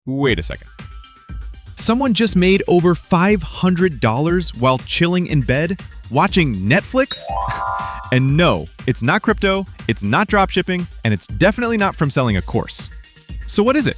Wait a second. Someone just made over $500 while chilling in bed, watching Netflix? And no, it's not crypto, it's not dropshipping, and it's definitely not from selling a course. So what is it?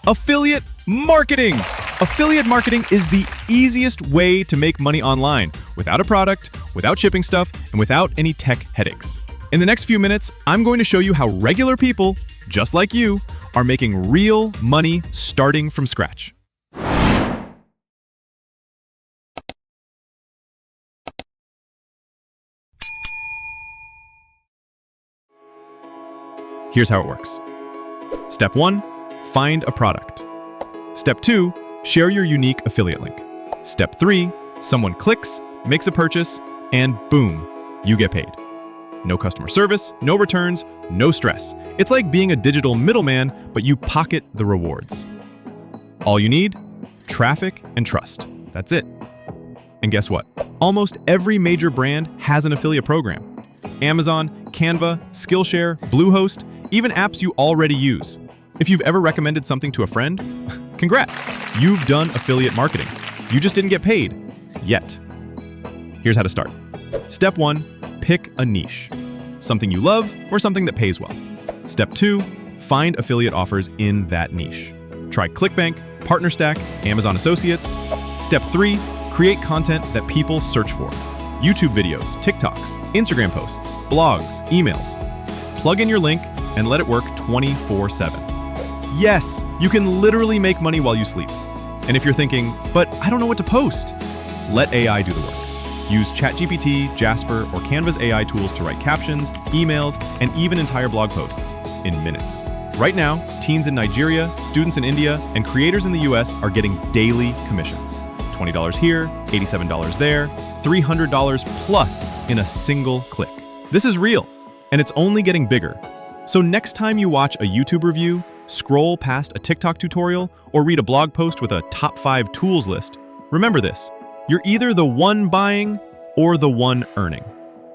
Affiliate marketing! Affiliate marketing is the easiest way to make money online, without a product, without shipping stuff, and without any tech headaches. In the next few minutes, I'm going to show you how regular people, just like you, are making real money starting from scratch. Here's how it works. Step 1, find a product. Step 2, share your unique affiliate link. Step 3, someone clicks, makes a purchase, and boom, you get paid. No customer service, no returns, no stress. It's like being a digital middleman, but you pocket the rewards. All you need? Traffic and trust. That's it. And guess what? Almost every major brand has an affiliate program. Amazon, Canva, Skillshare, Bluehost, even apps you already use. If you've ever recommended something to a friend, congrats! You've done affiliate marketing. You just didn't get paid. Yet. Here's how to start. Step 1, pick a niche. Something you love or something that pays well. Step 2, find affiliate offers in that niche. Try ClickBank, PartnerStack, Amazon Associates. Step 3, create content that people search for. YouTube videos, TikToks, Instagram posts, blogs, emails. Plug in your link and let it work 24/7. Yes, you can literally make money while you sleep. And if you're thinking, but I don't know what to post, let AI do the work. Use ChatGPT, Jasper, or Canva's AI tools to write captions, emails, and even entire blog posts in minutes. Right now, teens in Nigeria, students in India, and creators in the US are getting daily commissions. $20 here, $87 there, $300 plus in a single click. This is real, and it's only getting bigger. So next time you watch a YouTube review, scroll past a TikTok tutorial, or read a blog post with a top 5 tools list, remember this. You're either the one buying or the one earning.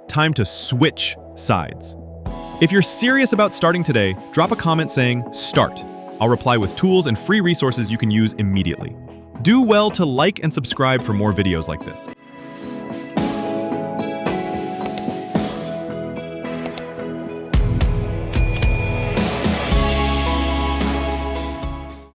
Time to switch sides. If you're serious about starting today, drop a comment saying, "Start." I'll reply with tools and free resources you can use immediately. Do well to like and subscribe for more videos like this.